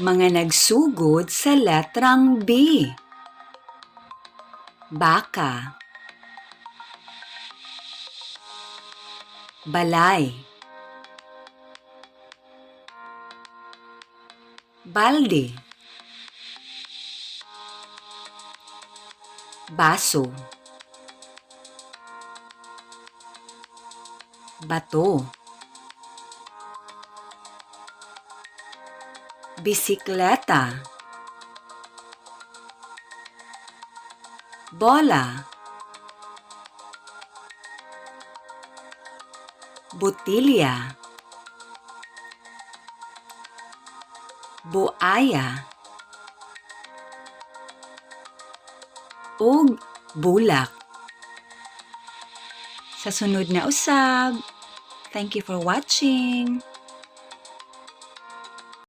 Mga nagsugod sa letrang B. Baka, balay, balde, baso, bato, bisikleta, bola, botilya, buaya, ug bulak. Sa sunod na usab. Thank you for watching.